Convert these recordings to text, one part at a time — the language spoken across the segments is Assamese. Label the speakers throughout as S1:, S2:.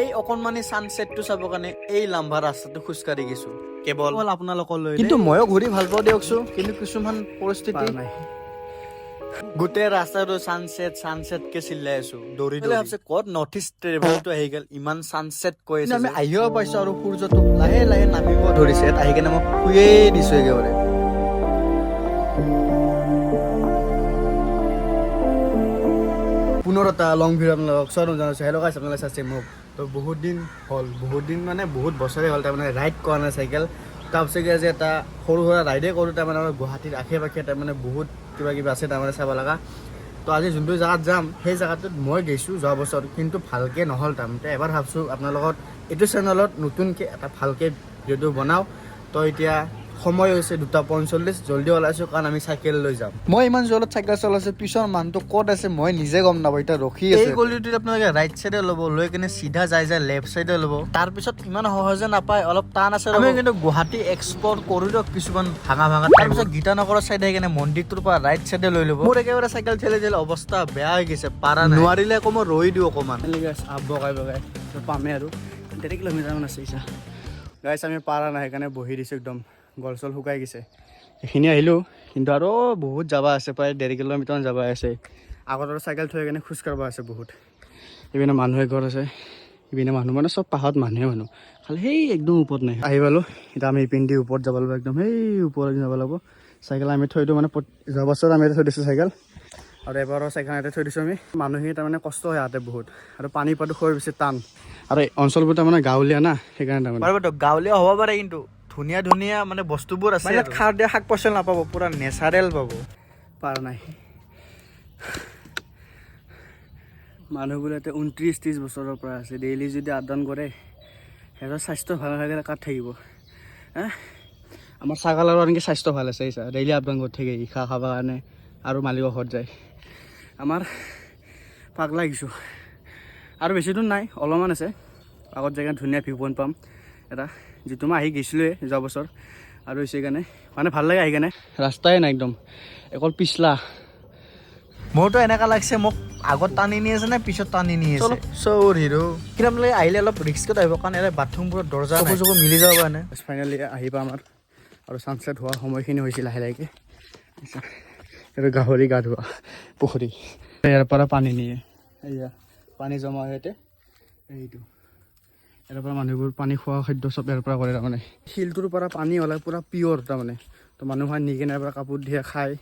S1: এই অকণমানি ছানছেটটো চাবৰ কাৰণে এই লাম্বা ৰাস্তাটো খোজকাঢ়ি গৈছো কেৱল আপোনালোকলৈ। কিন্তু ময়ো ঘূৰি ভাল পাওঁ দিয়কচোন, কিন্তু কিছুমান পৰিস্থিতি নাই। গোটেই ৰাস্তাটো ছানছেটকে চিল্লাই আছো দৌৰি ভাবছে ক'ত নৰ্থ ইষ্ট ট্ৰেভেলটো আহি গ'ল, ইমান ছানছেট কৈ আছে। আমি আহিও পাইছো আৰু সূৰ্যটো লাহে লাহে নামিব ধৰিছে। আহি কেনে মই শুয়েই দিছো একেবাৰে। পুনৰ এটা লং ভিডিঅ' আপোনালোকক স্বাগতম জনাইছোঁ। হেল্ল' গাইছ, আপোনালোকে চাইছে মোক। তো বহুত দিন হ'ল, মানে বহুত বছৰে হ'ল তাৰমানে ৰাইড কৰা নাই চাইকেল। তাৰপিছত আজি এটা সৰু সুৰা ৰাইডে কৰোঁ। তাৰমানে আমাৰ গুৱাহাটীৰ আশে পাশে তাৰমানে বহুত কিবা কিবি আছে তাৰমানে চাব লগা। তো আজি যোনটো জেগাত যাম সেই জেগাটোত মই গৈছোঁ যোৱা বছৰ, কিন্তু ভালকৈ নহ'ল তাৰমানে। এবাৰ ভাবছোঁ আপোনাৰ লগত এইটো চেনেলত নতুনকৈ এটা ভালকৈ ভিডিঅ'টো বনাওঁ। তো এতিয়া সময় হৈছে 2:45, জলদি ওলাইছোঁ কাৰণ আমি চাইকেল লৈ যাম। মই ইমান জোৰত চাইকেল চলাইছোঁ, পিছৰ মানুহটো ক'ত আছে মই নিজে গম নাপাওঁ। এতিয়া ৰখি আছে। এই গলিটোত আপোনালোকে ৰাইট চাইডে ল'ব, লৈ কিনে চিধা যায় লেফ্ট চাইডে ল'ব। তাৰপিছত ইমান সহজে নাপায়, অলপ টান আছে। আমি কিন্তু গুৱাহাটী এক্সপ্ল'ৰ কৰি দিয়ক কিছুমান ভাঙা। তাৰপিছত গীতানগৰৰ চাইডে আহি কিনে মন্দিৰটোৰ পৰা ৰাইট চাইডে লৈ ল'ব। মোৰ একেবাৰে চাইকেল ঠেলি অৱস্থা বেয়া হৈ গৈছে, পাৰা নাই। নোৱাৰিলে আকৌ মই ৰৈ দিওঁ অকণমান। বগাই পামেই আৰু 3 কিলোমিটাৰমান আছে। গাইছ আমি পাৰা নাই, সেইকাৰণে বহি দিছোঁ। একদম গল চল শুকাই গৈছে। এইখিনি আহিলোঁ, কিন্তু আৰু বহুত যাবা আছে, প্ৰায় 1.5 কিলোমিটাৰমান যাবা আছে। আগত আৰু চাইকেল থৈ কিনে খোজ কাঢ়িব আছে বহুত। ইপিনে মানুহে ঘৰ আছে, ইপিনে মানুহ মানে চব পাহাৰত মানুহ খালি সেই একদম ওপৰত নাই। আহি পালোঁ, এতিয়া আমি ইপিনে ওপৰত যাব লাগিব, একদম সেই ওপৰত যাব লাগিব। চাইকেল আমি থৈ দিওঁ, মানে যোৱা বছৰ আমি থৈ দিছোঁ চাইকেল, আৰু এবাৰৰ চাইকেল ইয়াতে থৈ দিছোঁ আমি। মানুহখিনি তাৰমানে কষ্ট হয় ইয়াতে বহুত, আৰু পানী পোৱাটো খুব বেছি টান। আৰু অঞ্চলবোৰ তাৰমানে গাঁৱলীয়া না, সেইকাৰণে তাৰমানে গাঁৱলীয়া হ'ব পাৰে, কিন্তু ধুনীয়া মানে বস্তুবোৰ আছে। সাৰ দিয়া শাক পাচলি নাপাব, পুৰা নেচাৰেল পাব। পাৰা নাই। মানুহবোৰ ইয়াতে 29-30 বছৰৰ পৰা আছে। ডেইলি যদি আপডাউন কৰে, সিহঁতৰ স্বাস্থ্য ভাল নাথাকিলে কাত থাকিব। আমাৰ ছাগালৰ এনেকৈ স্বাস্থ্য ভাল আছে, ডেইলি আপডাউন কৰি থাকে ঘাঁহ খাবৰ কাৰণে, আৰু মালিকৰ ঘৰত যায়। আমাৰ পাগলা গৈছোঁ। আৰু বেছি দূৰ নাই, অলপমান আছে। আগত জেগা ধুনীয়া ভিউ পইণ্ট পাম এটা, যিটো মই আহি গৈছিলোঁৱে যোৱা বছৰ। আৰু হৈছে কাৰণে মানে ভাল লাগে আহি কেনে। ৰাস্তাই নাই, একদম অকল পিছলা। মোৰতো এনেকুৱা লাগিছে মোক আগত টানি নি আছে নে পিছত টানি নি আছে। চৌৰ হিৰো। কিন্তু আপোনালোকে আহিলে অলপ ৰিস্কত আহিব, কাৰণ ইয়াতে বাথৰুমবোৰত দৰ্জা চকু মিলি যাব পাৰে নে। ফাইনেলি আহিব আমাৰ, আৰু ছানছেট হোৱা সময়খিনি হৈছিল লাহে লাহেকৈ। এইটো গাহৰি গা ধোৱা পুখুৰী, ইয়াৰ পৰা পানী নিয়ে। এয়া পানী জমা হয় ইয়াতে, এইটো ইয়াৰ পৰা মানুহবোৰ পানী খোৱা খাদ্য চব ইয়াৰ পৰা কৰে। তাৰমানে শিলটোৰ পৰা পানী ওলাই পুৰা পিয়'ৰ তাৰমানে। তো মানুহে নি কিনে পৰা কাপোৰ দিয়ে খায়,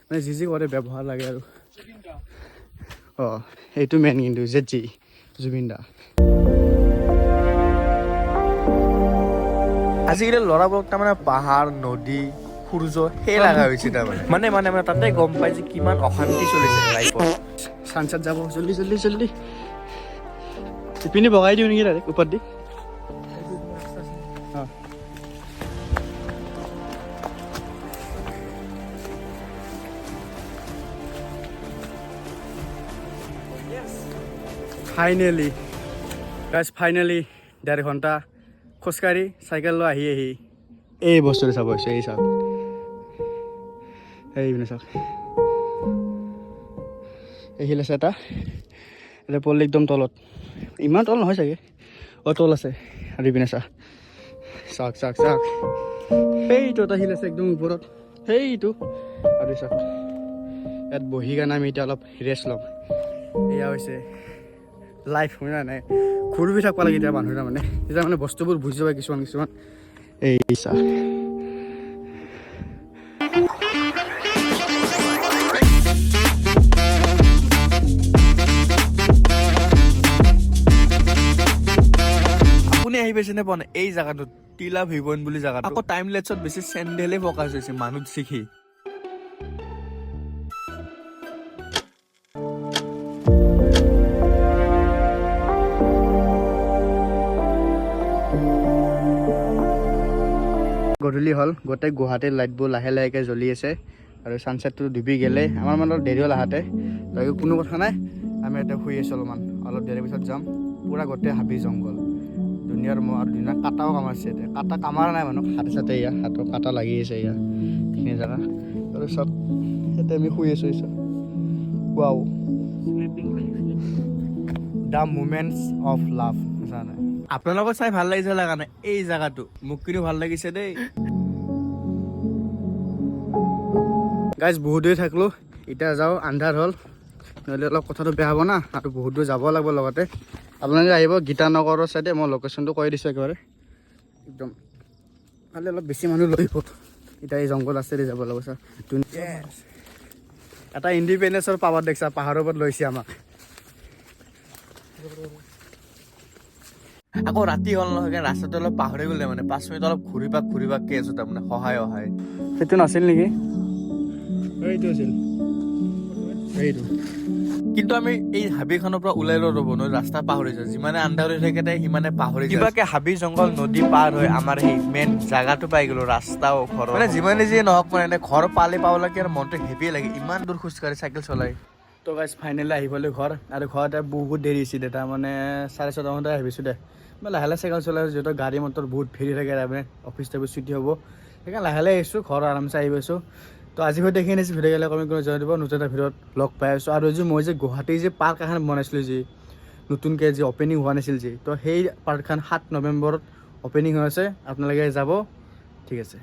S1: মানে যি কৰে ব্যৱহাৰ লাগে আৰু। অঁ এইটো মেইন, কিন্তু জেঠি জুবিন দা। আজিকালি ল'ৰাবোৰক তাৰমানে পাহাৰ নদী সূৰ্য সেই লগা হৈছে তাৰমানে। মানে তাতে গম পাই যে কিমান অশান্তি চলিছে লাইফত। ছানছেট যাব, জল্দি ইপিনে বগাই দিওঁ নেকি ডাইৰেক্ট ওপৰত দি। অঁ ফাইনেলি 1.5 ঘণ্টা খোজকাঢ়ি চাইকেল লৈ আহি এই বস্তুটো চাব হৈছে। এই চাওক, এইপিনে চাওক, এই শিল আছে এটা, এতিয়া পল্লি একদম তলত। ইমান তল নহয় চাগে, তল আছে। আৰু ইপিনে চাওক, সেইটো এটা শিল আছে একদম ওপৰত, সেইটো। আৰু চাওক, ইয়াত বহি কাৰণে আমি এতিয়া অলপ ৰেষ্ট ল'ম। এয়া হৈছে লাইফ, শুনা নাই ঘূৰি থাকিব লাগে এতিয়া মানুহ তাৰমানে। এতিয়া মানে বস্তুবোৰ বুজি পায় কিছুমান। এই চা আপুনি আহি পাইছে নে পোৱা নাই এই জেগাটোত, টিলা ভিউ পইণ্ট বুলি জেগাটো। আকৌ টাইম লেপছত বেছি চেণ্ডেলে ফ'কাছ হৈছে মানুহ শিখি। গধূলি হ'ল, গোটেই গুৱাহাটীৰ লাইটবোৰ লাহে লাহেকৈ জ্বলি আছে, আৰু ছানছেটটো ডুবি গ'লে আমাৰ মানে দেৰি হ'ল আহাতে। কোনো কথা নাই, আমি ইয়াতে শুই আছোঁ অলপ দেৰি পিছত যাম। পূৰা গোটেই হাবি জংঘল, দুনিয়াৰ আৰু দুনিয়াৰ কাটাও কামাইছে। কাটা কামাৰ নাই মানুহ, হাতে চাতে এয়া হাতৰ কাটা লাগি আছে। এয়া এইখিনি জেগা, আৰু চব ইয়াতে আমি শুই আছোঁ। Wow, the moments of love আপোনালোকক চাই ভাল লাগিছে লগা নাই এই জেগাটো মোক কিন্তু ভাল লাগিছে দেই গাইজ বহুত দেৰি থাকলো এতিয়া যাওঁ আন্ধাৰ হ'ল নহ'লে অলপ কথাটো বেয়া হ'ব না আৰু বহুত দূৰ যাব লাগিব লগতে আপোনালোকে আহিব গীতানগৰৰ চাইডে মই লোকেশ্যনটো কৈ দিছোঁ একেবাৰে একদম খালি অলপ বেছি মানুহ লৈ আহিব এতিয়া এই জংঘল আছে যাব লাগিব ছাৰ এটা ইণ্ডিপেণ্ডেঞ্চৰ পাৱাৰ দেখিছা পাহাৰৰ ওপৰত লৈছে আমাক আকৌ ৰাতি হ'ল নহয় ৰাস্তাটো অলপ পাহৰি গ'লে মানে 5 মিনিট অলপ ঘূৰিবাকে আছোঁ তাৰমানে সহায় সেইটো নাছিল নেকি এইটো আছিল এইটো কিন্তু আমি এই হাবিখনৰ পৰা ওলাই ৰ'ব নহয় ৰাস্তা পাহৰিছোঁ যিমানে আন্ধাৰ হৈ থাকে সিমানে পাহৰি কিবাকে হাবি জংঘল নদী পাৰ হৈ আমাৰ সেই মেইন জাগাটো পাই গ'লো ৰাস্তাও ঘৰ মানে যিমানে যিয়ে নহওক মানে ঘৰ পালে আৰু মনটো হেভিয়ে লাগে ইমান দূৰ খোজকাঢ়ি চাইকেল চলাই তো গাইজ ফাইনেলি আহিবলৈ ঘৰ আৰু ঘৰত বহুত দেৰি হৈছে দে তাৰমানে 6:30 মানতে আহিছোঁ দে মই লাহে লাহে চাইকেল চলাই যিহেতু গাড়ী মটৰ বহুত ভিৰ থাকে তাৰমানে অফিচ ছুটি হ'ব সেইকাৰণে লাহে লাহে আহিছোঁ ঘৰ আৰামছে আহি পাইছোঁ তো আজি ভিডিঅ' দেখি আনিছোঁ ভিডিঅ' গ'লে কমেণ্ট কৰি জনাই দিব নতুন এটা ভিডিঅ'ত লগ পাই আছোঁ আৰু মই যে গুৱাহাটীৰ যে পাৰ্ক এখন বনাইছিলোঁ যি নতুনকৈ যি অ'পেনিং হোৱা নাছিল যি তো সেই পাৰ্কখন 7 নৱেম্বৰত অ'পেনিং হৈ আছে আপোনালোকে যাব ঠিক আছে